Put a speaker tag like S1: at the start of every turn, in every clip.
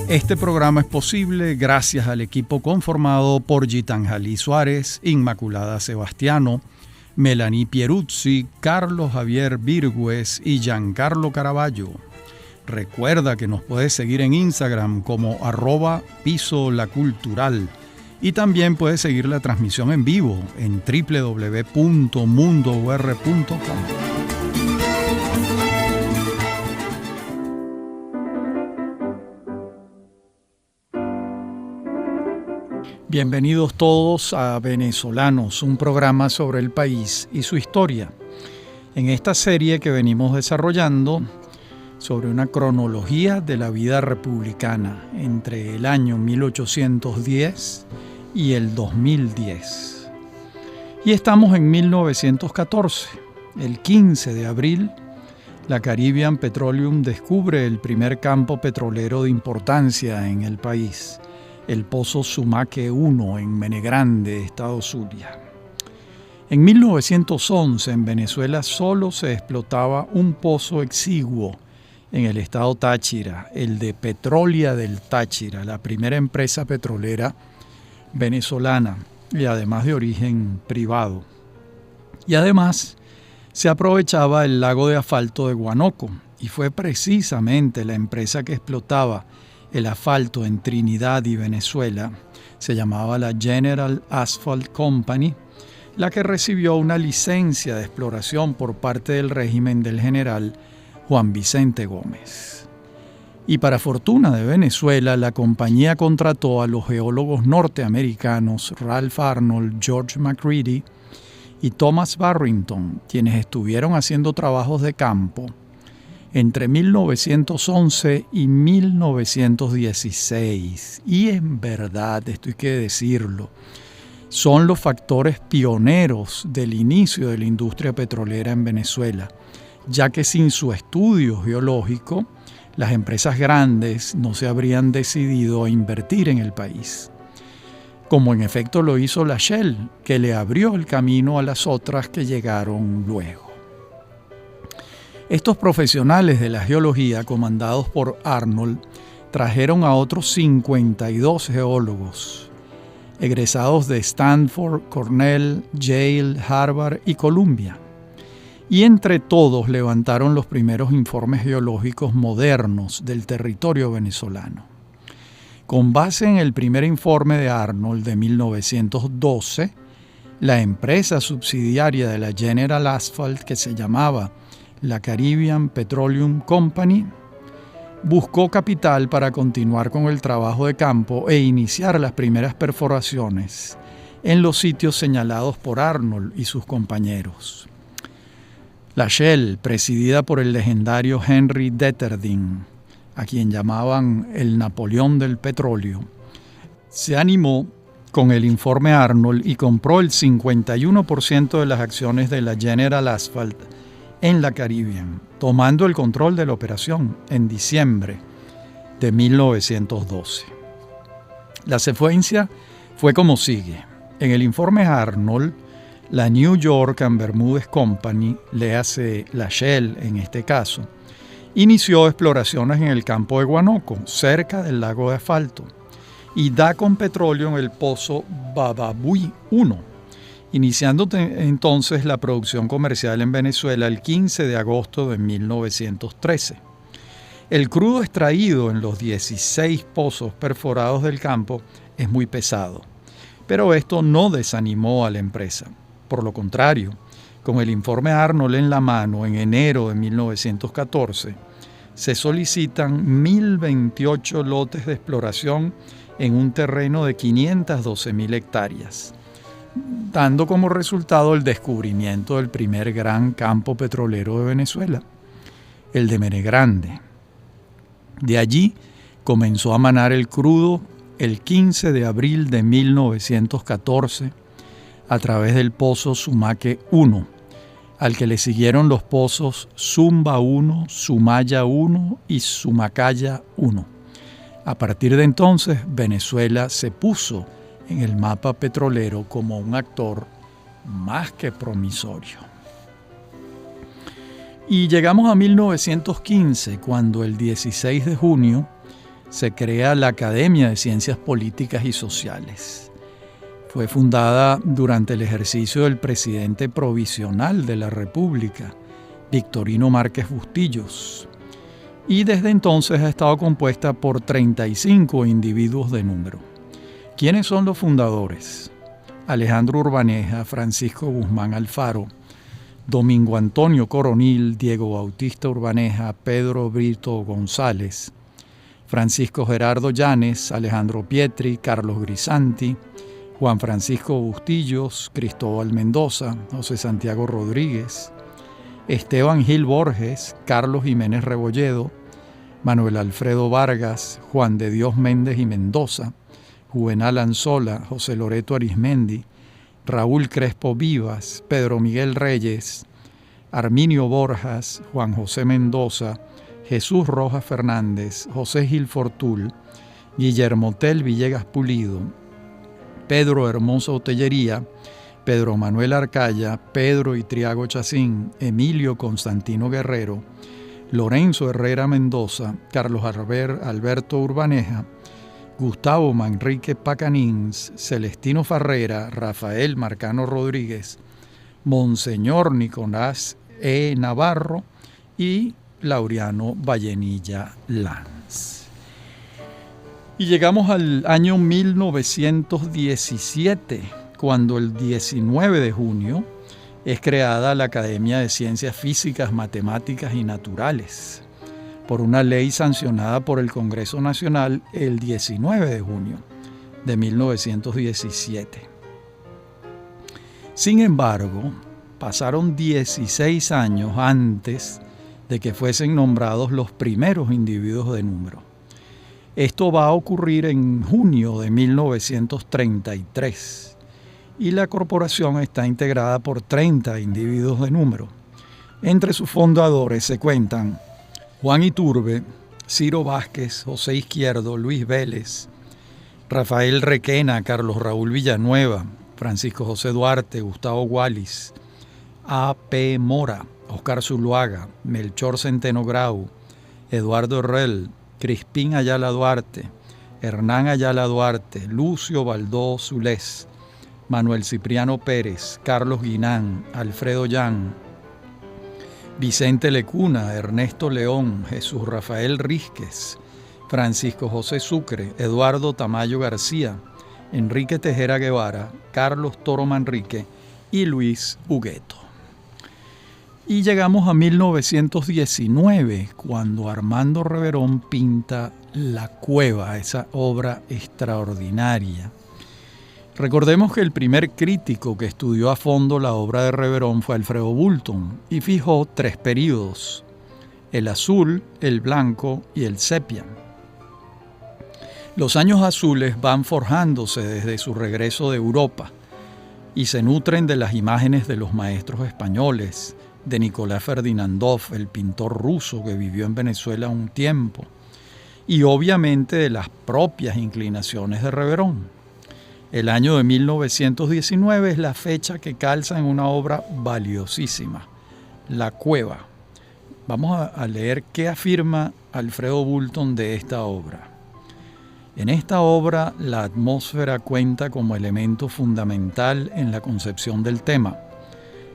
S1: Este programa es posible gracias al equipo conformado por Gitanjali Suárez, Inmaculada Sebastiano, Melanie Pieruzzi, Carlos Javier Virgües y Giancarlo Caraballo. Recuerda que nos puedes seguir en Instagram como @pisolacultural y también puedes seguir la transmisión en vivo en www.mundour.com. Bienvenidos todos a Venezolanos, un programa sobre el país y su historia. En esta serie que venimos desarrollando sobre una cronología de la vida republicana entre el año 1810 y el 2010. Y estamos en 1914. El 15 de abril, la Caribbean Petroleum descubre el primer campo petrolero de importancia en el país, el Pozo Sumaque 1 en Menegrande, estado Zulia. En 1911 en Venezuela solo se explotaba un pozo exiguo en el estado Táchira, el de Petrolia del Táchira, la primera empresa petrolera venezolana y además de origen privado. Y además se aprovechaba el lago de asfalto de Guanoco y fue precisamente la empresa que explotaba el asfalto en Trinidad y Venezuela, se llamaba la General Asphalt Company, la que recibió una licencia de exploración por parte del régimen del general Juan Vicente Gómez. Y para fortuna de Venezuela, la compañía contrató a los geólogos norteamericanos Ralph Arnold, George McCready y Thomas Barrington, quienes estuvieron haciendo trabajos de campo entre 1911 y 1916. Y en verdad, esto hay que decirlo, son los factores pioneros del inicio de la industria petrolera en Venezuela, ya que sin su estudio geológico, las empresas grandes no se habrían decidido a invertir en el país, como en efecto lo hizo la Shell, que le abrió el camino a las otras que llegaron luego. Estos profesionales de la geología, comandados por Arnold, trajeron a otros 52 geólogos, egresados de Stanford, Cornell, Yale, Harvard y Columbia. Y entre todos levantaron los primeros informes geológicos modernos del territorio venezolano. Con base en el primer informe de Arnold de 1912, la empresa subsidiaria de la General Asphalt, que se llamaba la Caribbean Petroleum Company, buscó capital para continuar con el trabajo de campo e iniciar las primeras perforaciones en los sitios señalados por Arnold y sus compañeros. La Shell, presidida por el legendario Henry Detterding, a quien llamaban el Napoleón del petróleo, se animó con el informe Arnold y compró el 51% de las acciones de la General Asphalt en la Caribbean, tomando el control de la operación en diciembre de 1912. La secuencia fue como sigue. En el informe Arnold, la New York and Bermúdez Company, léase la Shell en este caso, inició exploraciones en el campo de Guanoco, cerca del lago de asfalto, y da con petróleo en el pozo Bababuy 1, iniciando entonces la producción comercial en Venezuela el 15 de agosto de 1913. El crudo extraído en los 16 pozos perforados del campo es muy pesado, pero esto no desanimó a la empresa. Por lo contrario, con el informe Arnold en la mano en enero de 1914, se solicitan 1.028 lotes de exploración en un terreno de 512.000 hectáreas. Dando como resultado el descubrimiento del primer gran campo petrolero de Venezuela, el de Menegrande. De allí comenzó a manar el crudo el 15 de abril de 1914 a través del pozo Sumaque 1, al que le siguieron los pozos Zumba 1, Sumaya 1 y Sumacaya 1. A partir de entonces, Venezuela se puso en el mapa petrolero como un actor más que promisorio. Y llegamos a 1915, cuando el 16 de junio se crea la Academia de Ciencias Políticas y Sociales. Fue fundada durante el ejercicio del presidente provisional de la República, Victorino Márquez Bustillos, y desde entonces ha estado compuesta por 35 individuos de número. ¿Quiénes son los fundadores? Alejandro Urbaneja, Francisco Guzmán Alfaro, Domingo Antonio Coronil, Diego Bautista Urbaneja, Pedro Brito González, Francisco Gerardo Llanes, Alejandro Pietri, Carlos Grisanti, Juan Francisco Bustillos, Cristóbal Mendoza, José Santiago Rodríguez, Esteban Gil Borges, Carlos Jiménez Rebolledo, Manuel Alfredo Vargas, Juan de Dios Méndez y Mendoza, Juvenal Anzola, José Loreto Arismendi, Raúl Crespo Vivas, Pedro Miguel Reyes, Arminio Borjas, Juan José Mendoza, Jesús Rojas Fernández, José Gil Fortul, Guillermo Tel Villegas Pulido, Pedro Hermoso Tellería, Pedro Manuel Arcaya, Pedro Itriago Chacín, Emilio Constantino Guerrero, Lorenzo Herrera Mendoza, Carlos Alberto Urbaneja, Gustavo Manrique Pacanins, Celestino Farrera, Rafael Marcano Rodríguez, Monseñor Nicolás E. Navarro y Laureano Vallenilla Lanz. Y llegamos al año 1917, cuando el 19 de junio es creada la Academia de Ciencias Físicas, Matemáticas y Naturales, por una ley sancionada por el Congreso Nacional el 19 de junio de 1917. Sin embargo, pasaron 16 años antes de que fuesen nombrados los primeros individuos de número. Esto va a ocurrir en junio de 1933 y la corporación está integrada por 30 individuos de número. Entre sus fundadores se cuentan Juan Iturbe, Ciro Vázquez, José Izquierdo, Luis Vélez, Rafael Requena, Carlos Raúl Villanueva, Francisco José Duarte, Gustavo Wallis, A. P. Mora, Oscar Zuluaga, Melchor Centeno Grau, Eduardo Herrell, Crispín Ayala Duarte, Hernán Ayala Duarte, Lucio Baldó Zulés, Manuel Cipriano Pérez, Carlos Guinán, Alfredo Llán, Vicente Lecuna, Ernesto León, Jesús Rafael Rísquez, Francisco José Sucre, Eduardo Tamayo García, Enrique Tejera Guevara, Carlos Toro Manrique y Luis Hugueto. Y llegamos a 1919, cuando Armando Reverón pinta La Cueva, esa obra extraordinaria. Recordemos que el primer crítico que estudió a fondo la obra de Reverón fue Alfredo Bulton y fijó 3 períodos: el azul, el blanco y el sepia. Los años azules van forjándose desde su regreso de Europa y se nutren de las imágenes de los maestros españoles, de Nicolás Ferdinandov, el pintor ruso que vivió en Venezuela un tiempo, y obviamente de las propias inclinaciones de Reverón. El año de 1919 es la fecha que calza en una obra valiosísima, La Cueva. Vamos a leer qué afirma Alfredo Bulton de esta obra. En esta obra, la atmósfera cuenta como elemento fundamental en la concepción del tema.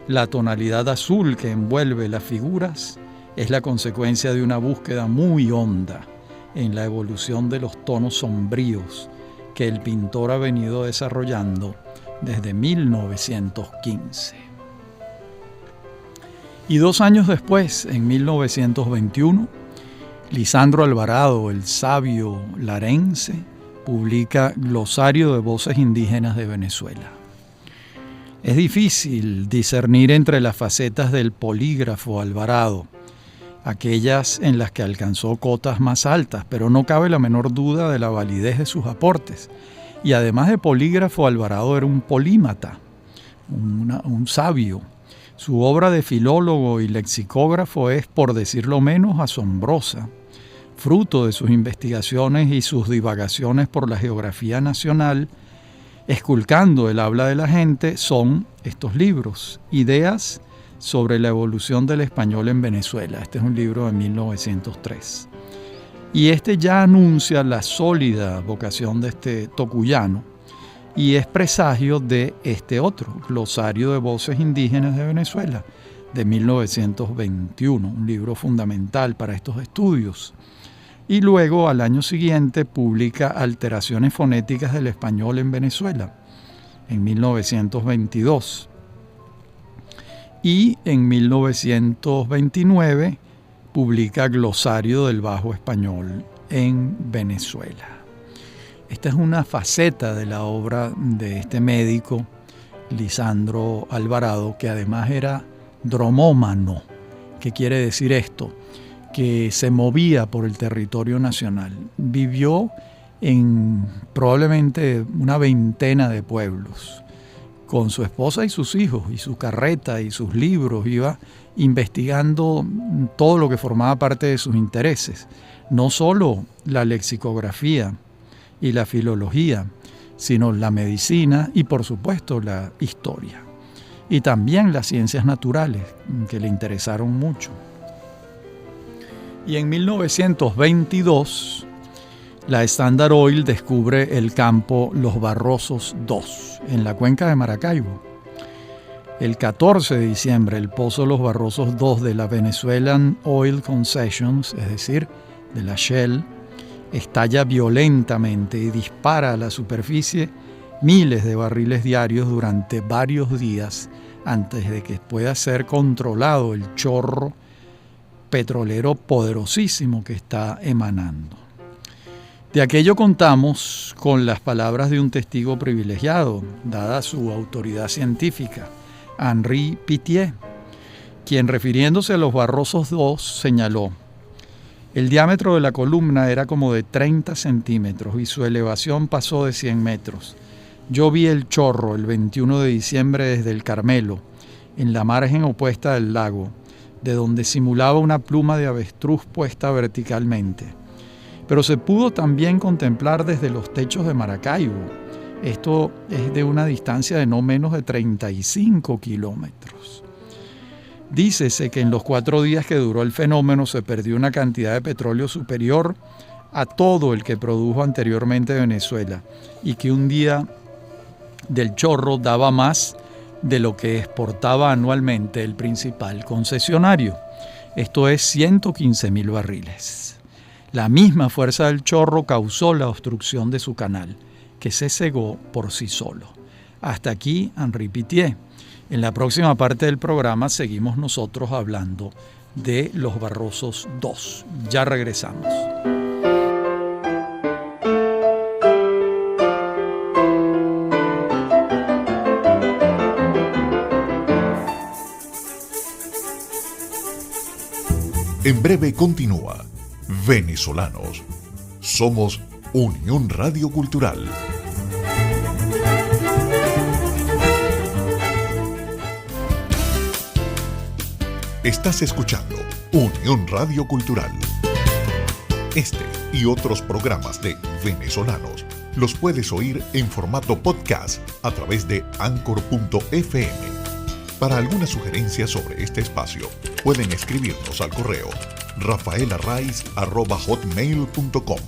S1: La tonalidad azul que envuelve las figuras es la consecuencia de una búsqueda muy honda en la evolución de los tonos sombríos que el pintor ha venido desarrollando desde 1915. Y 2 años después, en 1921, Lisandro Alvarado, el sabio larense, publica Glosario de Voces Indígenas de Venezuela. Es difícil discernir entre las facetas del polígrafo Alvarado, aquellas en las que alcanzó cotas más altas, pero no cabe la menor duda de la validez de sus aportes. Y además de polígrafo, Alvarado era un polímata, un sabio. Su obra de filólogo y lexicógrafo es, por decirlo menos, asombrosa. Fruto de sus investigaciones y sus divagaciones por la geografía nacional, esculcando el habla de la gente, son estos libros: Ideas sobre la evolución del español en Venezuela. Este es un libro de 1903. y este ya anuncia la sólida vocación de este tocuyano y es presagio de este otro, Glosario de Voces Indígenas de Venezuela, de 1921, un libro fundamental para estos estudios. Y luego, al año siguiente, publica Alteraciones fonéticas del español en Venezuela, en 1922. Y en 1929 publica Glosario del Bajo Español en Venezuela. Esta es una faceta de la obra de este médico, Lisandro Alvarado, que además era dromómano. ¿Qué quiere decir esto? Que se movía por el territorio nacional. Vivió en probablemente una veintena de pueblos, con su esposa y sus hijos, y su carreta y sus libros. Iba investigando todo lo que formaba parte de sus intereses, no solo la lexicografía y la filología, sino la medicina y, por supuesto, la historia. Y también las ciencias naturales, que le interesaron mucho. Y en 1922, la Standard Oil descubre el campo Los Barrosos II, en la cuenca de Maracaibo. El 14 de diciembre, el pozo Los Barrosos II de la Venezuelan Oil Concessions, es decir, de la Shell, estalla violentamente y dispara a la superficie miles de barriles diarios durante varios días antes de que pueda ser controlado el chorro petrolero poderosísimo que está emanando. De aquello contamos con las palabras de un testigo privilegiado, dada su autoridad científica, Henri Pittier, quien, refiriéndose a los Barrosos II, señaló: el diámetro de la columna era como de 30 centímetros y su elevación pasó de 100 metros. Yo vi el chorro el 21 de diciembre desde el Carmelo, en la margen opuesta del lago, de donde simulaba una pluma de avestruz puesta verticalmente. Pero se pudo también contemplar desde los techos de Maracaibo. Esto es de una distancia de no menos de 35 kilómetros. Dícese que en los 4 días que duró el fenómeno se perdió una cantidad de petróleo superior a todo el que produjo anteriormente Venezuela, y que un día del chorro daba más de lo que exportaba anualmente el principal concesionario. Esto es 115.000 barriles. La misma fuerza del chorro causó la obstrucción de su canal, que se cegó por sí solo. Hasta aquí, Henri Pittier. En la próxima parte del programa seguimos nosotros hablando de los Barrosos II. Ya regresamos.
S2: En breve continúa Venezolanos. Somos Unión Radio Cultural. Estás escuchando Unión Radio Cultural. Este y otros programas de Venezolanos los puedes oír en formato podcast a través de Anchor.fm. Para alguna sugerencia sobre este espacio, pueden escribirnos al correo rafaelarraiz@hotmail.com.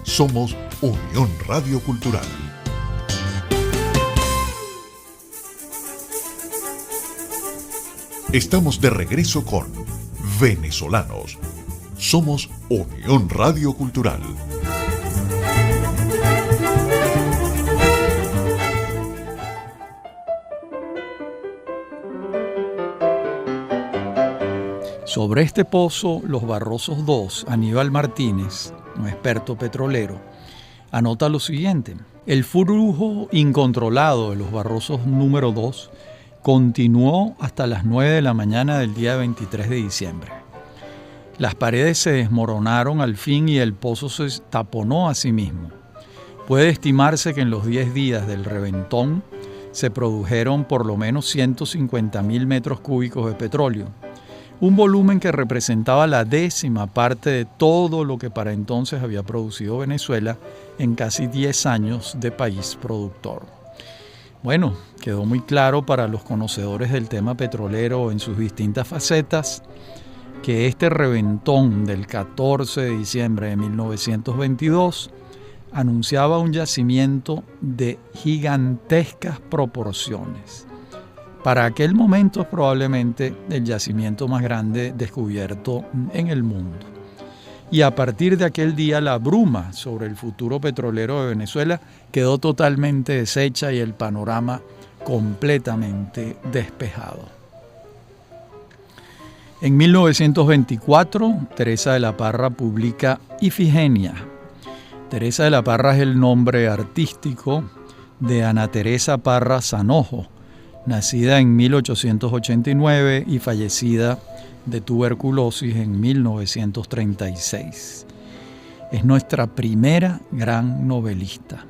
S2: Somos Unión Radio Cultural. Estamos de regreso con Venezolanos. Somos Unión Radio Cultural.
S1: Sobre este pozo, Los Barrosos II, Aníbal Martínez, un experto petrolero, anota lo siguiente: el flujo incontrolado de los Barrosos número 2 continuó hasta las 9 de la mañana del día 23 de diciembre. Las paredes se desmoronaron al fin y el pozo se taponó a sí mismo. Puede estimarse que en los 10 días del reventón se produjeron por lo menos 150.000 metros cúbicos de petróleo, un volumen que representaba la 10ª parte de todo lo que para entonces había producido Venezuela en casi 10 años de país productor. Bueno, quedó muy claro para los conocedores del tema petrolero en sus distintas facetas que este reventón del 14 de diciembre de 1922 anunciaba un yacimiento de gigantescas proporciones. Para aquel momento es probablemente el yacimiento más grande descubierto en el mundo. Y a partir de aquel día la bruma sobre el futuro petrolero de Venezuela quedó totalmente deshecha y el panorama completamente despejado. En 1924, Teresa de la Parra publica Ifigenia. Teresa de la Parra es el nombre artístico de Ana Teresa Parra Sanojo, nacida en 1889 y fallecida de tuberculosis en 1936. Es nuestra primera gran novelista.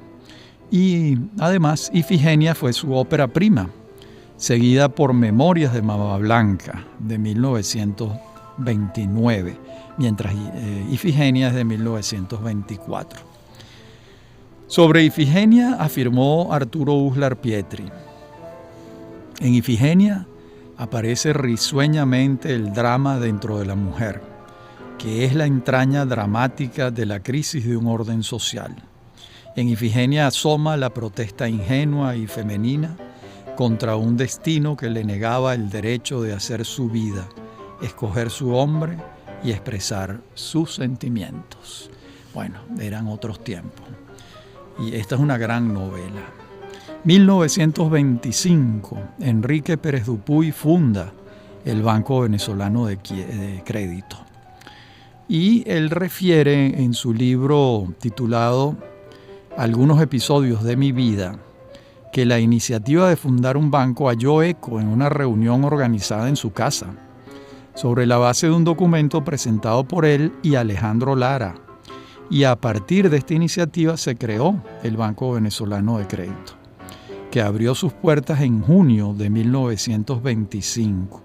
S1: Y además, Ifigenia fue su ópera prima, seguida por Memorias de Mama Blanca, de 1929, mientras Ifigenia es de 1924. Sobre Ifigenia afirmó Arturo Uslar Pietri: en Ifigenia aparece risueñamente el drama dentro de la mujer, que es la entraña dramática de la crisis de un orden social. En Ifigenia asoma la protesta ingenua y femenina contra un destino que le negaba el derecho de hacer su vida, escoger su hombre y expresar sus sentimientos. Bueno, eran otros tiempos. Y esta es una gran novela. 1925, Enrique Pérez Dupuy funda el Banco Venezolano de Crédito. Y él refiere en su libro titulado Algunos episodios de mi vida que la iniciativa de fundar un banco halló eco en una reunión organizada en su casa, sobre la base de un documento presentado por él y Alejandro Lara. Y a partir de esta iniciativa se creó el Banco Venezolano de Crédito, que abrió sus puertas en junio de 1925.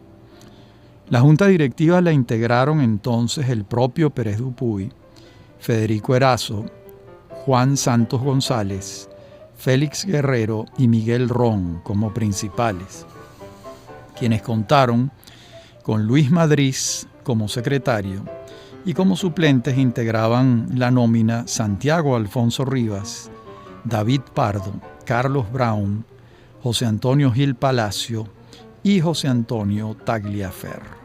S1: La junta directiva la integraron entonces el propio Pérez Dupuy, Federico Erazo, Juan Santos González, Félix Guerrero y Miguel Ron como principales, quienes contaron con Luis Madrid como secretario, y como suplentes integraban la nómina Santiago Alfonso Rivas, David Pardo, Carlos Brown, José Antonio Gil Palacio y José Antonio Tagliaferro.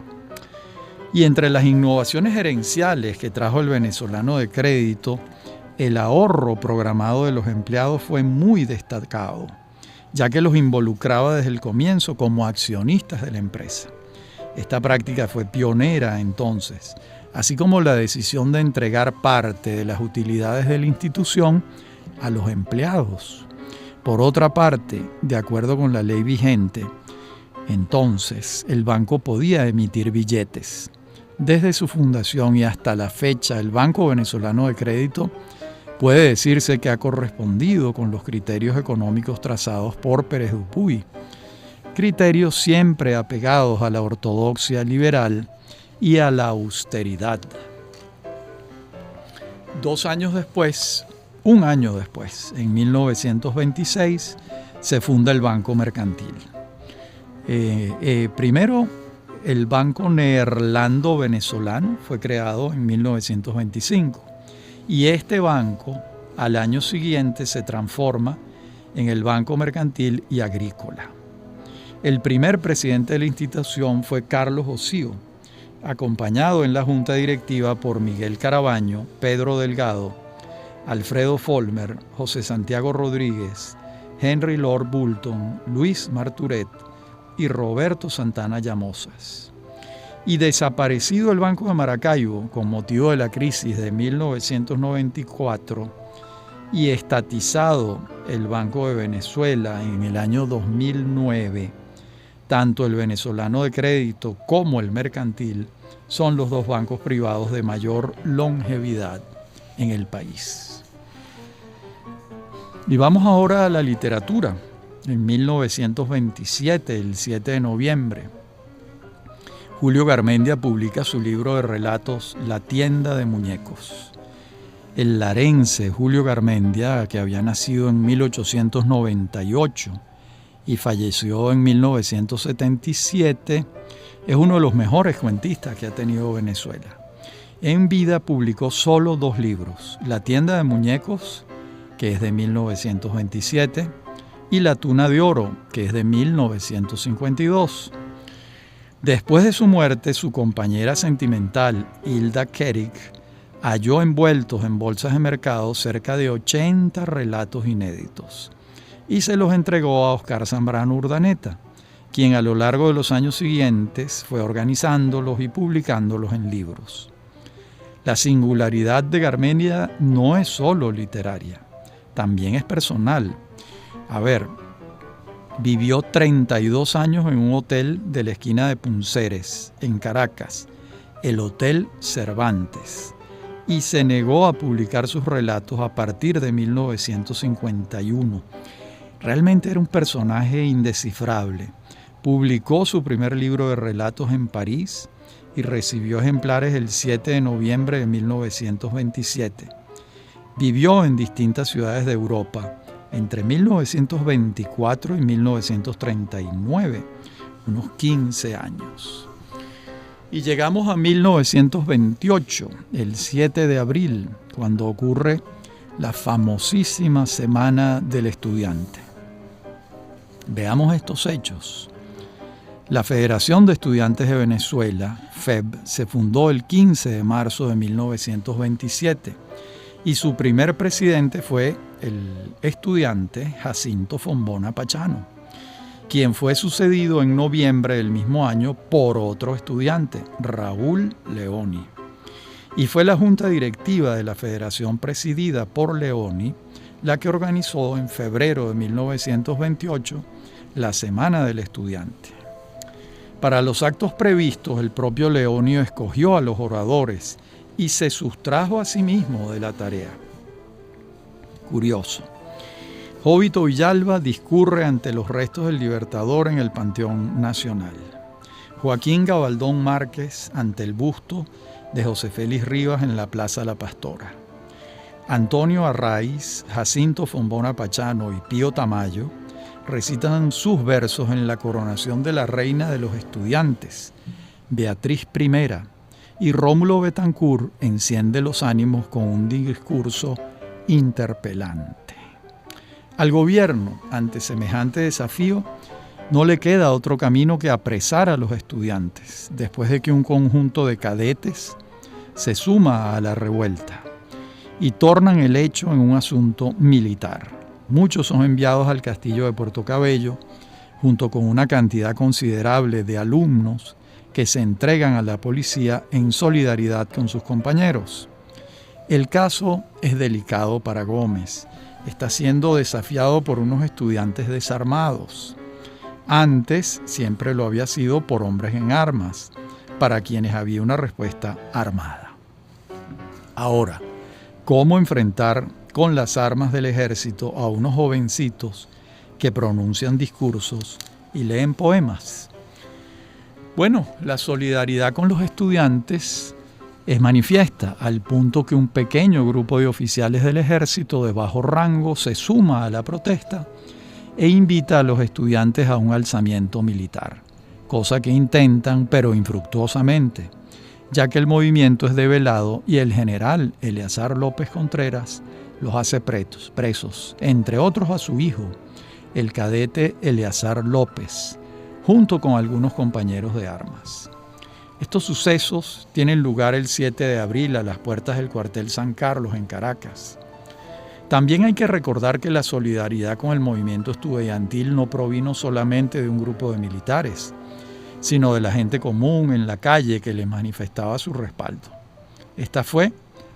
S1: Y entre las innovaciones gerenciales que trajo el venezolano de crédito, el ahorro programado de los empleados fue muy destacado, ya que los involucraba desde el comienzo como accionistas de la empresa. Esta práctica fue pionera entonces, así como la decisión de entregar parte de las utilidades de la institución a los empleados. Por otra parte, de acuerdo con la ley vigente, entonces el banco podía emitir billetes. Desde su fundación y hasta la fecha, el Banco Venezolano de Crédito puede decirse que ha correspondido con los criterios económicos trazados por Pérez Dupuy, criterios siempre apegados a la ortodoxia liberal y a la austeridad. Un año después, en 1926, se funda el Banco Mercantil. Primero, el Banco Neerlando Venezolano fue creado en 1925 y este banco al año siguiente se transforma en el Banco Mercantil y Agrícola. El primer presidente de la institución fue Carlos Osío, acompañado en la junta directiva por Miguel Carabaño, Pedro Delgado, Alfredo Folmer, José Santiago Rodríguez, Henry Lord Bulton, Luis Marturet y Roberto Santana Llamosas. Y desaparecido el Banco de Maracaibo con motivo de la crisis de 1994 y estatizado el Banco de Venezuela en el año 2009, tanto el venezolano de crédito como el mercantil son los dos bancos privados de mayor longevidad en el país. Y vamos ahora a la literatura. En 1927, el 7 de noviembre, Julio Garmendia publica su libro de relatos La tienda de muñecos. El larense Julio Garmendia, que había nacido en 1898 y falleció en 1977, Es uno de los mejores cuentistas que ha tenido Venezuela. En vida publicó solo 2 libros: La tienda de muñecos, que es de 1927, y La tuna de oro, que es de 1952. Después de su muerte, su compañera sentimental, Hilda Kerig, halló envueltos en bolsas de mercado cerca de 80 relatos inéditos y se los entregó a Oscar Zambrano Urdaneta, quien a lo largo de los años siguientes fue organizándolos y publicándolos en libros. La singularidad de Garmendia no es solo literaria, también es personal. Vivió 32 años en un hotel de la esquina de Punceres, en Caracas, el Hotel Cervantes, y se negó a publicar sus relatos a partir de 1951. Realmente era un personaje indescifrable. Publicó su primer libro de relatos en París y recibió ejemplares el 7 de noviembre de 1927. Vivió en distintas ciudades de Europa entre 1924 y 1939, unos 15 años. Y llegamos a 1928, el 7 de abril, cuando ocurre la famosísima Semana del Estudiante. Veamos estos hechos. La Federación de Estudiantes de Venezuela, FEB, se fundó el 15 de marzo de 1927 y su primer presidente fue el estudiante Jacinto Fombona Pachano, quien fue sucedido en noviembre del mismo año por otro estudiante, Raúl Leoni. Y fue la junta directiva de la federación presidida por Leoni la que organizó en febrero de 1928 la Semana del Estudiante. Para los actos previstos, el propio Leoni escogió a los oradores y se sustrajo a sí mismo de la tarea. Curioso. Jovito Villalba discurre ante los restos del Libertador en el Panteón Nacional. Joaquín Gabaldón Márquez ante el busto de José Félix Rivas en la Plaza La Pastora. Antonio Arraiz, Jacinto Fombona Pachano y Pío Tamayo recitan sus versos en la coronación de la reina de los estudiantes, Beatriz I, y Rómulo Betancourt enciende los ánimos con un discurso interpelante. Al gobierno, ante semejante desafío, no le queda otro camino que apresar a los estudiantes, después de que un conjunto de cadetes se suma a la revuelta y tornan el hecho en un asunto militar. Muchos son enviados al castillo de Puerto Cabello, junto con una cantidad considerable de alumnos que se entregan a la policía en solidaridad con sus compañeros. El caso es delicado para Gómez. Está siendo desafiado por unos estudiantes desarmados. Antes siempre lo había sido por hombres en armas, para quienes había una respuesta armada. Ahora, ¿cómo enfrentar con las armas del ejército a unos jovencitos que pronuncian discursos y leen poemas? Bueno, la solidaridad con los estudiantes es manifiesta al punto que un pequeño grupo de oficiales del ejército de bajo rango se suma a la protesta e invita a los estudiantes a un alzamiento militar, cosa que intentan pero infructuosamente, ya que el movimiento es develado y el general Eleazar López Contreras los hace presos, entre otros a su hijo, el cadete Eleazar López, junto con algunos compañeros de armas. Estos sucesos tienen lugar el 7 de abril a las puertas del cuartel San Carlos en Caracas. También hay que recordar que la solidaridad con el movimiento estudiantil no provino solamente de un grupo de militares, sino de la gente común en la calle que les manifestaba su respaldo. Esta fue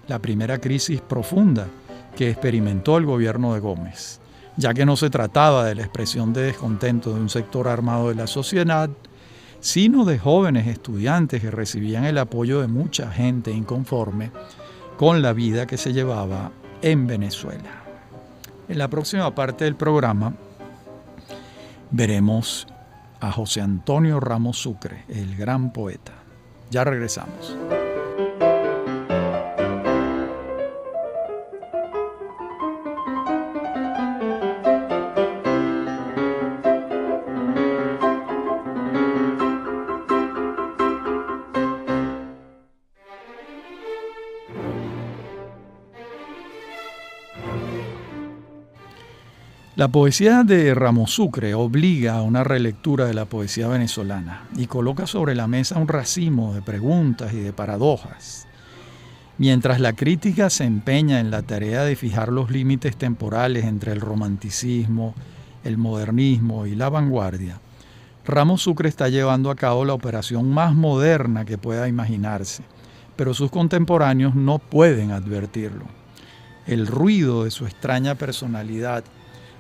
S1: la primera crisis profunda que experimentó el gobierno de Gómez, ya que no se trataba de la expresión de descontento de un sector armado de la sociedad, sino de jóvenes estudiantes que recibían el apoyo de mucha gente inconforme con la vida que se llevaba en Venezuela. En la próxima parte del programa veremos a José Antonio Ramos Sucre, el gran poeta. Ya regresamos. La poesía de Ramos Sucre obliga a una relectura de la poesía venezolana y coloca sobre la mesa un racimo de preguntas y de paradojas. Mientras la crítica se empeña en la tarea de fijar los límites temporales entre el romanticismo, el modernismo y la vanguardia, Ramos Sucre está llevando a cabo la operación más moderna que pueda imaginarse, pero sus contemporáneos no pueden advertirlo. El ruido de su extraña personalidad,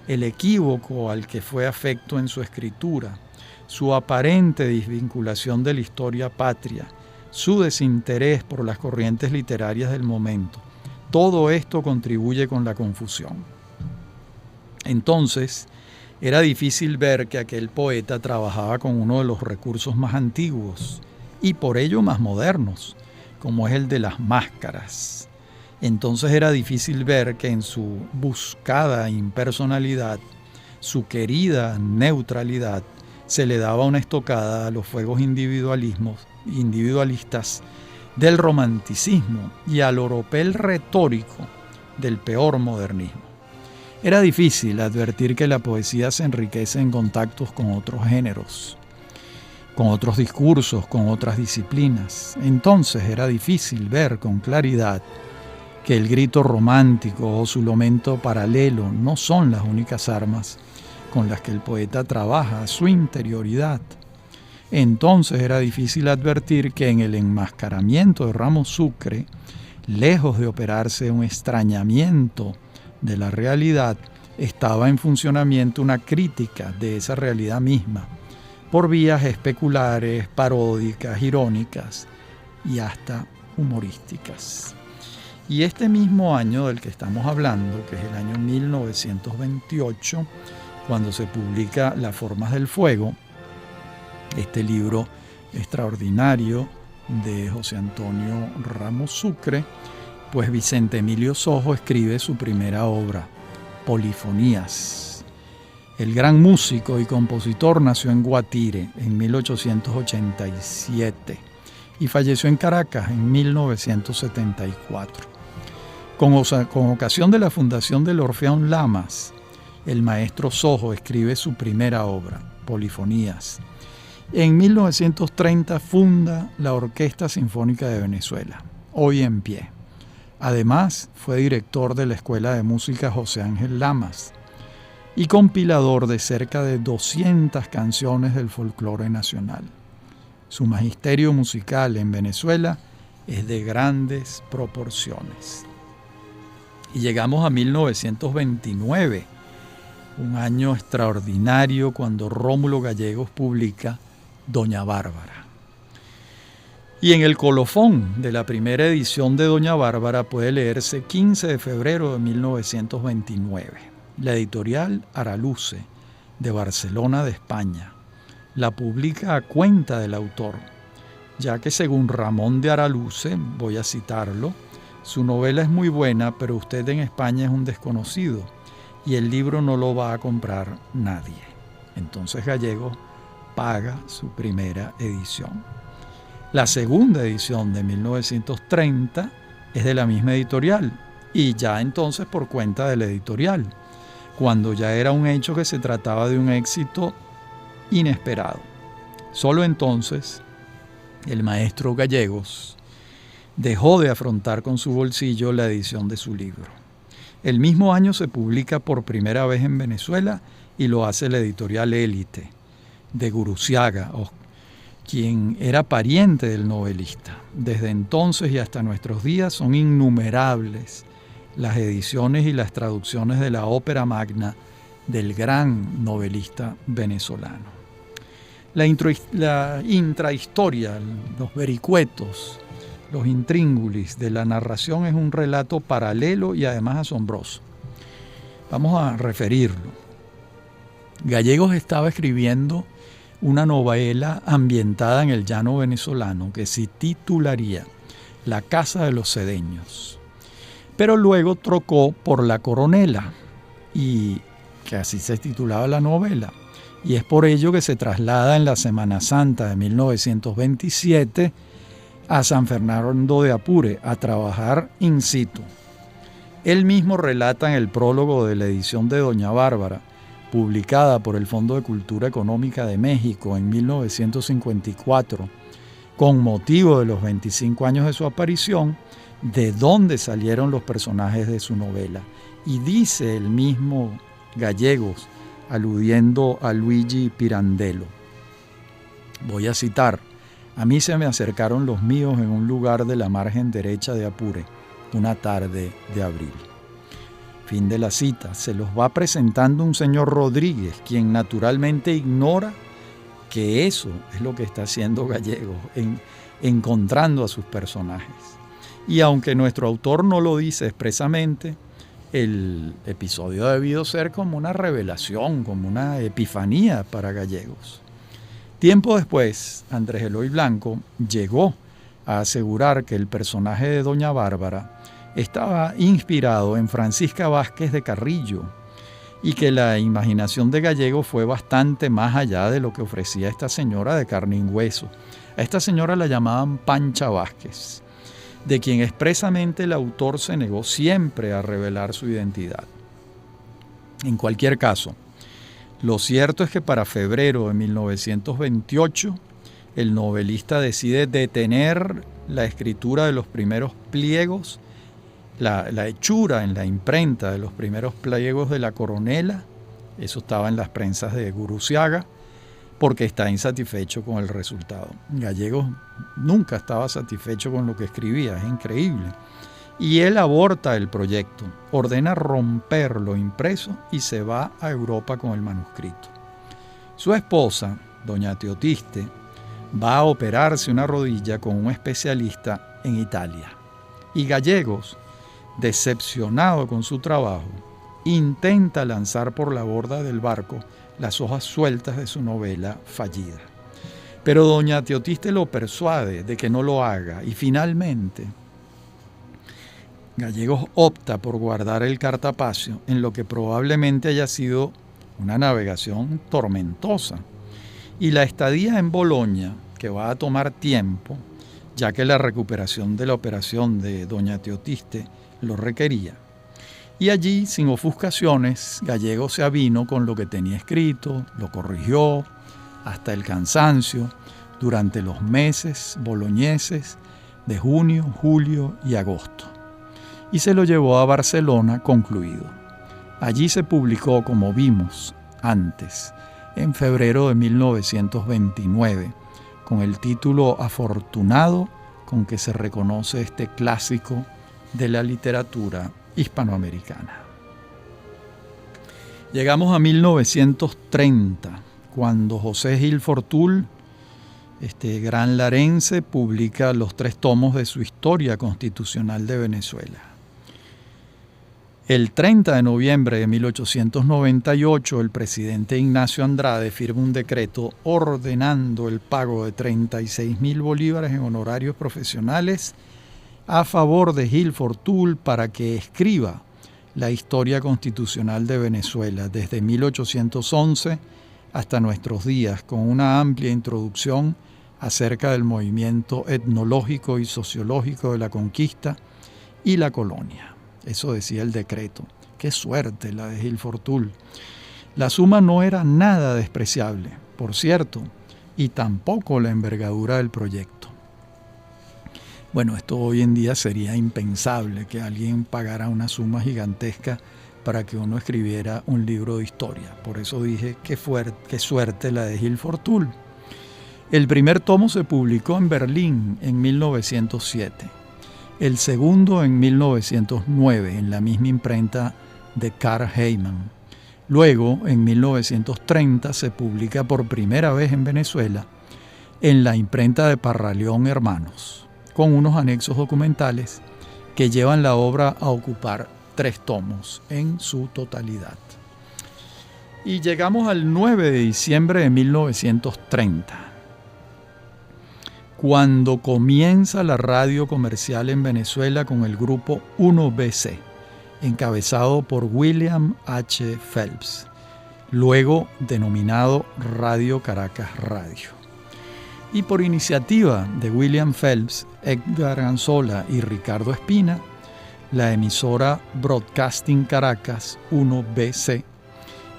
S1: el equívoco al que fue afecto en su escritura, su aparente desvinculación de la historia patria, su desinterés por las corrientes literarias del momento, todo esto contribuye con la confusión. Entonces, era difícil ver que aquel poeta trabajaba con uno de los recursos más antiguos y por ello más modernos, como es el de las máscaras. Entonces era difícil ver que en su buscada impersonalidad, su querida neutralidad, se le daba una estocada a los fuegos individualistas del romanticismo y al oropel retórico del peor modernismo. Era difícil advertir que la poesía se enriquece en contactos con otros géneros, con otros discursos, con otras disciplinas. Entonces era difícil ver con claridad que el grito romántico o su lamento paralelo no son las únicas armas con las que el poeta trabaja su interioridad. Entonces era difícil advertir que en el enmascaramiento de Ramos Sucre, lejos de operarse un extrañamiento de la realidad, estaba en funcionamiento una crítica de esa realidad misma, por vías especulares, paródicas, irónicas y hasta humorísticas. Y este mismo año del que estamos hablando, que es el año 1928, cuando se publica Las Formas del Fuego, este libro extraordinario de José Antonio Ramos Sucre, pues Vicente Emilio Sojo escribe su primera obra, Polifonías. El gran músico y compositor nació en Guatire en 1887 y falleció en Caracas en 1974. Con ocasión de la fundación del Orfeón Lamas, el maestro Sojo escribe su primera obra, Polifonías. En 1930 funda la Orquesta Sinfónica de Venezuela, hoy en pie. Además, fue director de la Escuela de Música José Ángel Lamas y compilador de cerca de 200 canciones del folclore nacional. Su magisterio musical en Venezuela es de grandes proporciones. Y llegamos a 1929, un año extraordinario cuando Rómulo Gallegos publica Doña Bárbara. Y en el colofón de la primera edición de Doña Bárbara puede leerse 15 de febrero de 1929, la editorial Araluce, de Barcelona, de España. La publica a cuenta del autor, ya que según Ramón de Araluce, voy a citarlo, su novela es muy buena, pero usted en España es un desconocido y el libro no lo va a comprar nadie. Entonces Gallegos paga su primera edición. La segunda edición de 1930 es de la misma editorial y ya entonces por cuenta de la editorial, cuando ya era un hecho que se trataba de un éxito inesperado. Solo entonces el maestro Gallegos dejó de afrontar con su bolsillo la edición de su libro. El mismo año se publica por primera vez en Venezuela y lo hace la editorial Élite, de Guruciaga, quien era pariente del novelista. Desde entonces y hasta nuestros días son innumerables las ediciones y las traducciones de la ópera magna del gran novelista venezolano. La intrahistoria, los vericuetos, los intríngulis de la narración es un relato paralelo y además asombroso. Vamos a referirlo. Gallegos estaba escribiendo una novela ambientada en el llano venezolano que se titularía La Casa de los Cedeños, pero luego trocó por La Coronela, y que así se titulaba la novela, y es por ello que se traslada en la Semana Santa de 1927 a San Fernando de Apure a trabajar in situ. Él mismo relata en el prólogo de la edición de Doña Bárbara publicada por el Fondo de Cultura Económica de México en 1954, con motivo de los 25 años de su aparición, de dónde salieron los personajes de su novela. Y dice el mismo Gallegos, aludiendo a Luigi Pirandello. Voy a citar: a mí se me acercaron los míos en un lugar de la margen derecha de Apure, una tarde de abril. Fin de la cita. Se los va presentando un señor Rodríguez, quien naturalmente ignora que eso es lo que está haciendo Gallegos, encontrando a sus personajes. Y aunque nuestro autor no lo dice expresamente, el episodio ha debido ser como una revelación, como una epifanía para Gallegos. Tiempo después, Andrés Eloy Blanco llegó a asegurar que el personaje de Doña Bárbara estaba inspirado en Francisca Vázquez de Carrillo y que la imaginación de Gallegos fue bastante más allá de lo que ofrecía esta señora de carne y hueso. A esta señora la llamaban Pancha Vázquez, de quien expresamente el autor se negó siempre a revelar su identidad. En cualquier caso, lo cierto es que para febrero de 1928, el novelista decide detener la escritura de los primeros pliegos, la hechura en la imprenta de los primeros pliegos de La Coronela. Eso estaba en las prensas de Guruciaga, porque está insatisfecho con el resultado. Gallegos nunca estaba satisfecho con lo que escribía, es increíble. Y él aborta el proyecto, ordena romper lo impreso y se va a Europa con el manuscrito. Su esposa, doña Teotiste, va a operarse una rodilla con un especialista en Italia. Y Gallegos, decepcionado con su trabajo, intenta lanzar por la borda del barco las hojas sueltas de su novela fallida. Pero doña Teotiste lo persuade de que no lo haga y finalmente Gallegos opta por guardar el cartapacio en lo que probablemente haya sido una navegación tormentosa. Y la estadía en Bolonia, que va a tomar tiempo, ya que la recuperación de la operación de doña Teotiste lo requería. Y allí, sin ofuscaciones, Gallegos se avino con lo que tenía escrito, lo corrigió hasta el cansancio durante los meses boloñeses de junio, julio y agosto. Y se lo llevó a Barcelona concluido. Allí se publicó, como vimos antes, en febrero de 1929, con el título afortunado con que se reconoce este clásico de la literatura hispanoamericana. Llegamos a 1930, cuando José Gil Fortul, este gran larense, publica los 3 tomos de su Historia Constitucional de Venezuela. El 30 de noviembre de 1898, el presidente Ignacio Andrade firma un decreto ordenando el pago de 36.000 bolívares en honorarios profesionales a favor de Gil Fortul para que escriba la Historia Constitucional de Venezuela desde 1811 hasta nuestros días, con una amplia introducción acerca del movimiento etnológico y sociológico de la conquista y la colonia. Eso decía el decreto. Qué suerte la de Gil Fortul. La suma no era nada despreciable, por cierto, y tampoco la envergadura del proyecto. Bueno, esto hoy en día sería impensable, que alguien pagara una suma gigantesca para que uno escribiera un libro de historia. Por eso dije qué suerte la de Gil Fortul. El primer tomo se publicó en Berlín en 1907. El segundo en 1909, en la misma imprenta de Carl Heyman. Luego, en 1930, se publica por primera vez en Venezuela en la imprenta de Parraleón Hermanos, con unos anexos documentales que llevan la obra a ocupar 3 tomos en su totalidad. Y llegamos al 9 de diciembre de 1930, cuando comienza la radio comercial en Venezuela con el grupo 1BC, encabezado por William H. Phelps, luego denominado Radio Caracas Radio. Y por iniciativa de William Phelps, Edgar Anzola y Ricardo Espina, la emisora Broadcasting Caracas 1BC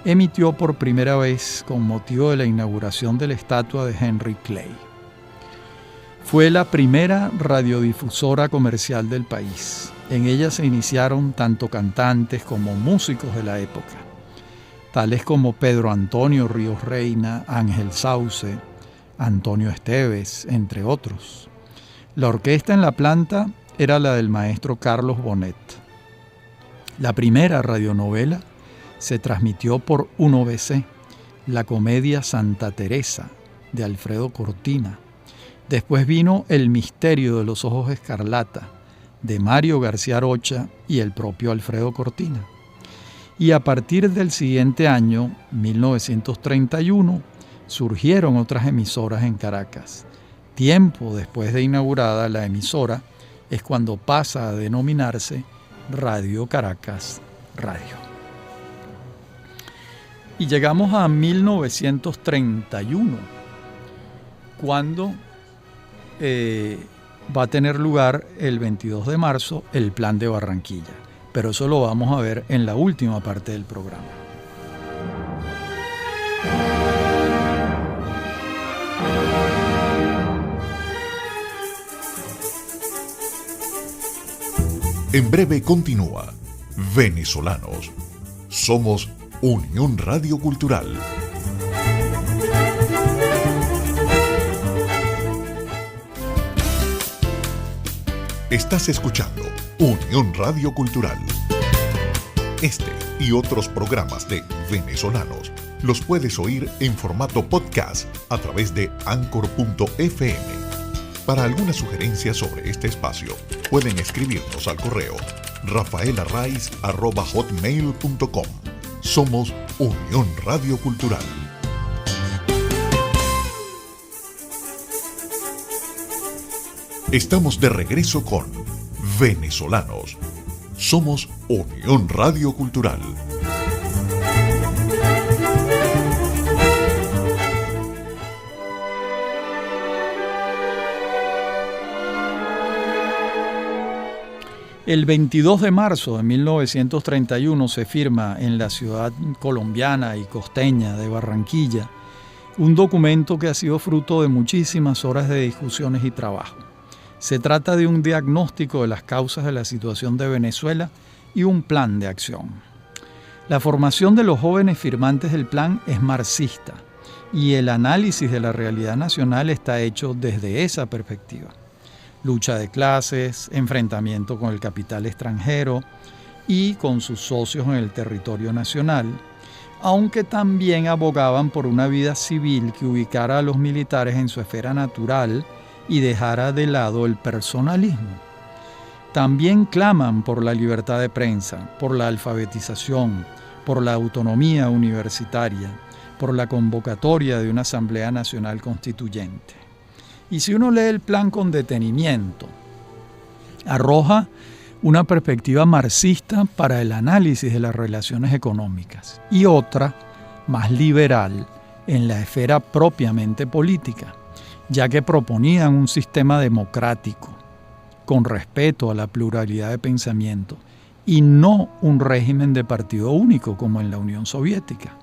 S1: emitió por primera vez con motivo de la inauguración de la estatua de Henry Clay. Fue la primera radiodifusora comercial del país. En ella se iniciaron tanto cantantes como músicos de la época, tales como Pedro Antonio Ríos Reina, Ángel Sauce, Antonio Esteves, entre otros. La orquesta en la planta era la del maestro Carlos Bonet. La primera radionovela se transmitió por 1BC, la comedia Santa Teresa, de Alfredo Cortina. Después vino El misterio de los ojos escarlata, de Mario García Rocha y el propio Alfredo Cortina. Y a partir del siguiente año, 1931, surgieron otras emisoras en Caracas. Tiempo después de inaugurada la emisora es cuando pasa a denominarse Radio Caracas Radio. Y llegamos a 1931, cuando va a tener lugar el 22 de marzo el Plan de Barranquilla. Pero eso lo vamos a ver en la última parte del programa.
S2: En breve continúa Venezolanos. Somos Unión Radio Cultural. Estás escuchando Unión Radio Cultural. Este y otros programas de Venezolanos los puedes oír en formato podcast a través de Anchor.fm. Para alguna sugerencia sobre este espacio, pueden escribirnos al correo rafaelarraiz@hotmail.com. Somos Unión Radio Cultural. Estamos de regreso con Venezolanos. Somos Unión Radio Cultural.
S1: El 22 de marzo de 1931 se firma en la ciudad colombiana y costeña de Barranquilla un documento que ha sido fruto de muchísimas horas de discusiones y trabajo. Se trata de un diagnóstico de las causas de la situación de Venezuela y un plan de acción. La formación de los jóvenes firmantes del plan es marxista y el análisis de la realidad nacional está hecho desde esa perspectiva. Lucha de clases, enfrentamiento con el capital extranjero y con sus socios en el territorio nacional, aunque también abogaban por una vida civil que ubicara a los militares en su esfera natural y dejara de lado el personalismo. También claman por la libertad de prensa, por la alfabetización, por la autonomía universitaria, por la convocatoria de una Asamblea Nacional Constituyente. Y si uno lee el plan con detenimiento, arroja una perspectiva marxista para el análisis de las relaciones económicas y otra, más liberal, en la esfera propiamente política, ya que proponían un sistema democrático, con respeto a la pluralidad de pensamiento, y no un régimen de partido único como en la Unión Soviética.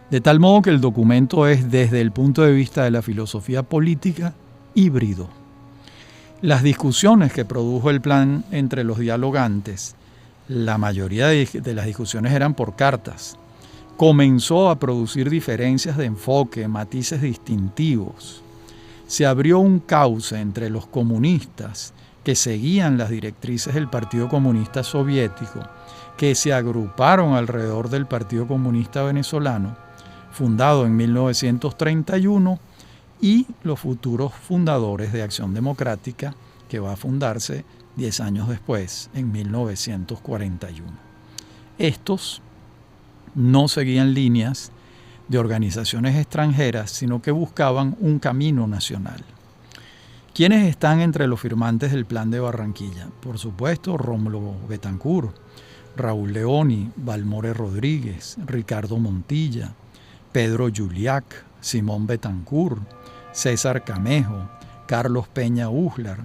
S1: De tal modo que el documento es, desde el punto de vista de la filosofía política, híbrido. Las discusiones que produjo el plan entre los dialogantes, la mayoría de las discusiones eran por cartas, comenzó a producir diferencias de enfoque, matices distintivos. Se abrió un cauce entre los comunistas que seguían las directrices del Partido Comunista Soviético, que se agruparon alrededor del Partido Comunista Venezolano, fundado en 1931, y los futuros fundadores de Acción Democrática, que va a fundarse 10 años después, en 1941. Estos no seguían líneas de organizaciones extranjeras, sino que buscaban un camino nacional. ¿Quiénes están entre los firmantes del Plan de Barranquilla? Por supuesto, Rómulo Betancourt, Raúl Leoni, Balmore Rodríguez, Ricardo Montilla, Pedro Juliac, Simón Betancourt, César Camejo, Carlos Peña Uslar,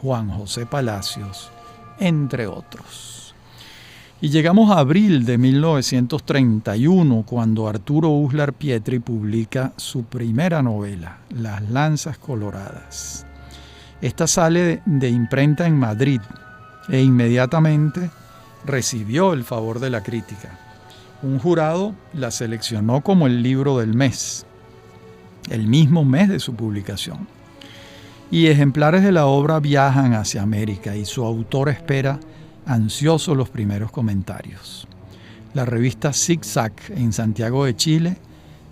S1: Juan José Palacios, entre otros. Y llegamos a abril de 1931, cuando Arturo Uslar Pietri publica su primera novela, Las Lanzas Coloradas. Esta sale de imprenta en Madrid e inmediatamente recibió el favor de la crítica. Un jurado la seleccionó como el libro del mes, el mismo mes de su publicación. Y ejemplares de la obra viajan hacia América y su autor espera ansioso los primeros comentarios. La revista Zig-Zag en Santiago de Chile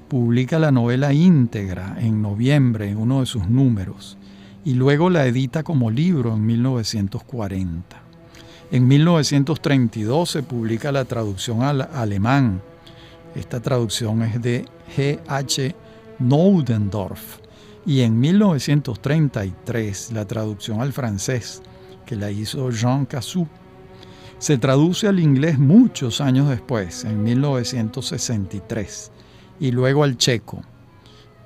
S1: publica la novela íntegra en noviembre en uno de sus números y luego la edita como libro en 1940. En 1932 se publica la traducción al alemán. Esta traducción es de G.H. Noudendorf. Y en 1933 la traducción al francés, que la hizo Jean Cassou. Se traduce al inglés muchos años después, en 1963, y luego al checo,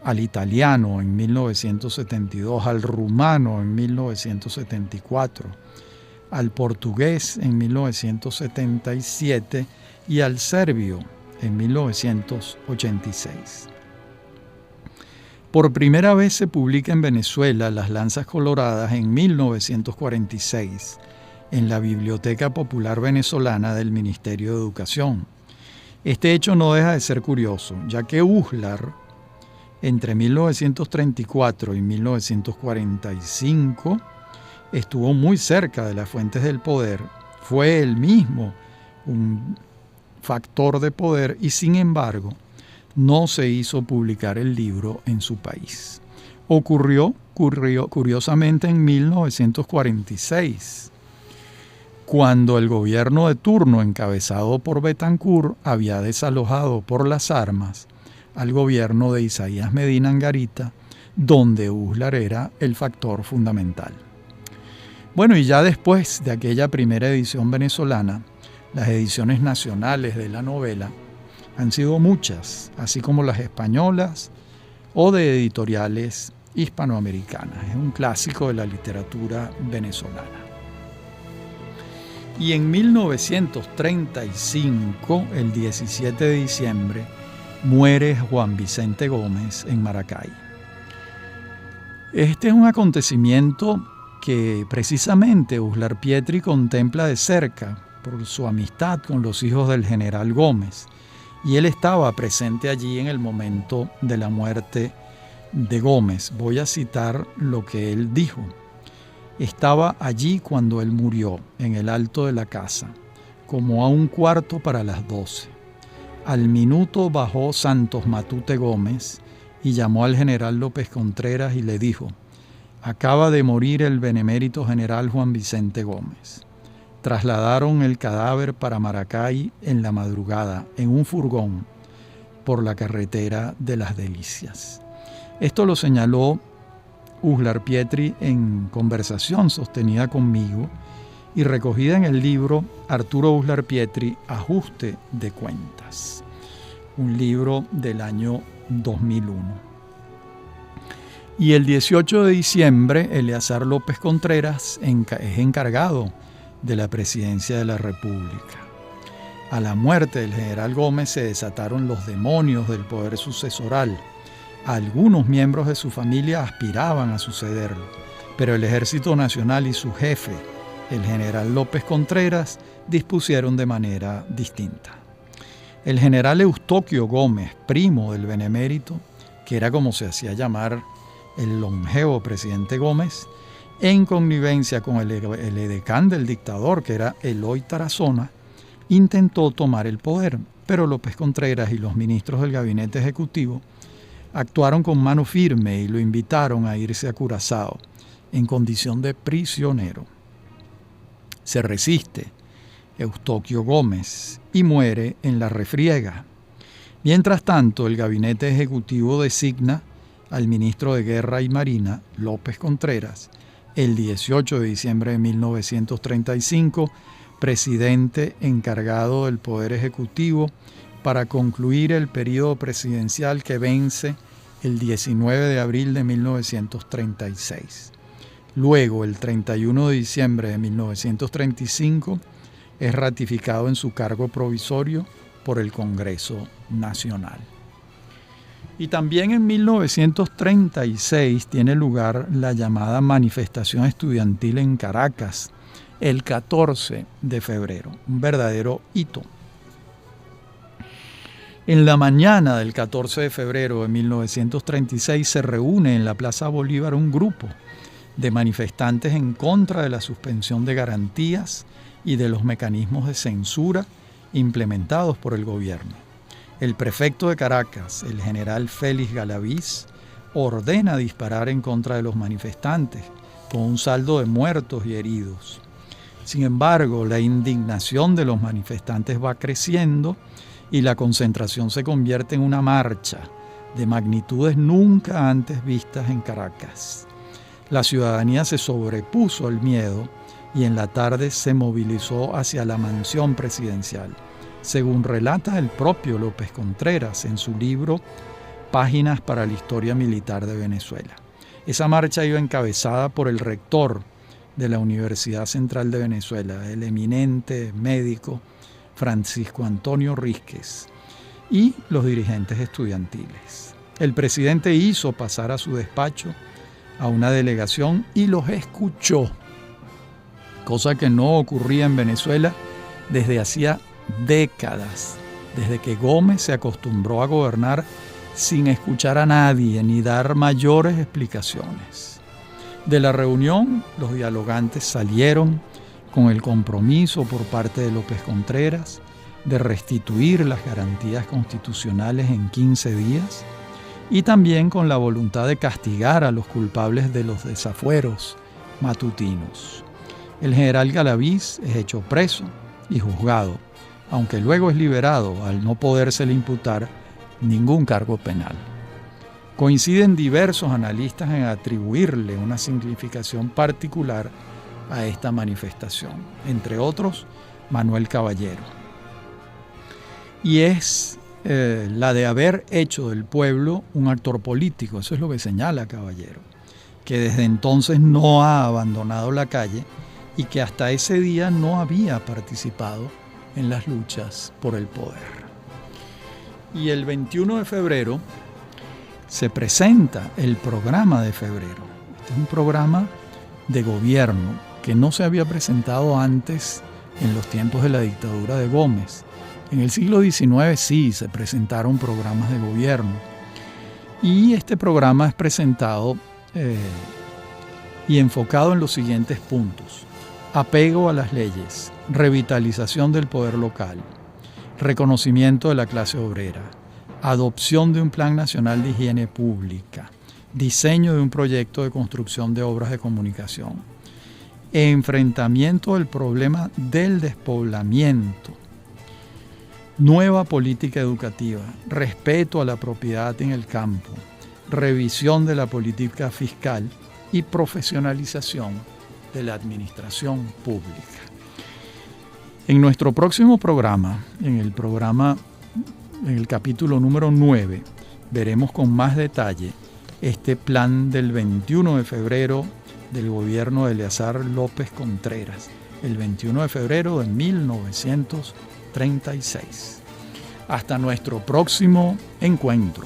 S1: al italiano en 1972, al rumano en 1974, al portugués en 1977 y al serbio en 1986. Por primera vez se publica en Venezuela Las Lanzas Coloradas en 1946 en la Biblioteca Popular Venezolana del Ministerio de Educación. Este hecho no deja de ser curioso, ya que Uslar, entre 1934 y 1945, estuvo muy cerca de las fuentes del poder, fue él mismo un factor de poder y sin embargo no se hizo publicar el libro en su país. Ocurrió curiosamente en 1946, cuando el gobierno de turno encabezado por Betancourt había desalojado por las armas al gobierno de Isaías Medina Angarita, donde Uslar era el factor fundamental. Bueno, y ya después de aquella primera edición venezolana, las ediciones nacionales de la novela han sido muchas, así como las españolas o de editoriales hispanoamericanas. Es un clásico de la literatura venezolana. Y en 1935, el 17 de diciembre, muere Juan Vicente Gómez en Maracay. Este es un acontecimiento que precisamente Uslar Pietri contempla de cerca por su amistad con los hijos del general Gómez, y él estaba presente allí en el momento de la muerte de Gómez. Voy a citar lo que él dijo. Estaba allí cuando él murió, en el alto de la casa, como a 11:45. Al minuto bajó Santos Matute Gómez y llamó al general López Contreras y le dijo: acaba de morir el benemérito general Juan Vicente Gómez. Trasladaron el cadáver para Maracay en la madrugada, en un furgón, por la carretera de Las Delicias. Esto lo señaló Uslar Pietri en conversación sostenida conmigo y recogida en el libro Arturo Uslar Pietri, Ajuste de Cuentas, un libro del año 2001. Y el 18 de diciembre, Eleazar López Contreras es encargado de la presidencia de la República. A la muerte del general Gómez se desataron los demonios del poder sucesoral. Algunos miembros de su familia aspiraban a sucederlo, pero el Ejército Nacional y su jefe, el general López Contreras, dispusieron de manera distinta. El general Eustoquio Gómez, primo del benemérito, que era como se hacía llamar el longevo presidente Gómez, en connivencia con el edecán del dictador, que era Eloy Tarazona, intentó tomar el poder, pero López Contreras y los ministros del gabinete ejecutivo actuaron con mano firme y lo invitaron a irse a Curazao en condición de prisionero. Se resiste Eustoquio Gómez y muere en la refriega. Mientras tanto, el gabinete ejecutivo designa al ministro de Guerra y Marina, López Contreras, el 18 de diciembre de 1935, presidente encargado del Poder Ejecutivo para concluir el periodo presidencial que vence el 19 de abril de 1936. Luego, el 31 de diciembre de 1935, es ratificado en su cargo provisorio por el Congreso Nacional. Y también en 1936 tiene lugar la llamada manifestación estudiantil en Caracas, el 14 de febrero, un verdadero hito. En la mañana del 14 de febrero de 1936 se reúne en la Plaza Bolívar un grupo de manifestantes en contra de la suspensión de garantías y de los mecanismos de censura implementados por el gobierno. El prefecto de Caracas, el general Félix Galaviz, ordena disparar en contra de los manifestantes, con un saldo de muertos y heridos. Sin embargo, la indignación de los manifestantes va creciendo y la concentración se convierte en una marcha de magnitudes nunca antes vistas en Caracas. La ciudadanía se sobrepuso al miedo y en la tarde se movilizó hacia la mansión presidencial, según relata el propio López Contreras en su libro Páginas para la Historia Militar de Venezuela. Esa marcha iba encabezada por el rector de la Universidad Central de Venezuela, el eminente médico Francisco Antonio Rísquez, y los dirigentes estudiantiles. El presidente hizo pasar a su despacho a una delegación y los escuchó, cosa que no ocurría en Venezuela desde hacía décadas, desde que Gómez se acostumbró a gobernar sin escuchar a nadie ni dar mayores explicaciones. De la reunión, los dialogantes salieron con el compromiso por parte de López Contreras de restituir las garantías constitucionales en 15 días y también con la voluntad de castigar a los culpables de los desafueros matutinos. El general Galaviz es hecho preso y juzgado, aunque luego es liberado al no podérsele imputar ningún cargo penal. Coinciden diversos analistas en atribuirle una significación particular a esta manifestación, entre otros Manuel Caballero. Y es la de haber hecho del pueblo un actor político, eso es lo que señala Caballero, que desde entonces no ha abandonado la calle y que hasta ese día no había participado en las luchas por el poder. Y el 21 de febrero se presenta el programa de febrero. Este es un programa de gobierno que no se había presentado antes en los tiempos de la dictadura de Gómez. En el siglo XIX sí se presentaron programas de gobierno. Y este programa es presentado y enfocado en los siguientes puntos: apego a las leyes, revitalización del poder local, reconocimiento de la clase obrera, adopción de un plan nacional de higiene pública, diseño de un proyecto de construcción de obras de comunicación, enfrentamiento del problema del despoblamiento, nueva política educativa, respeto a la propiedad en el campo, revisión de la política fiscal y profesionalización de la administración pública. En nuestro próximo programa, en el capítulo número 9, veremos con más detalle este plan del 21 de febrero del gobierno de Eleazar López Contreras, el 21 de febrero de 1936. Hasta nuestro próximo encuentro.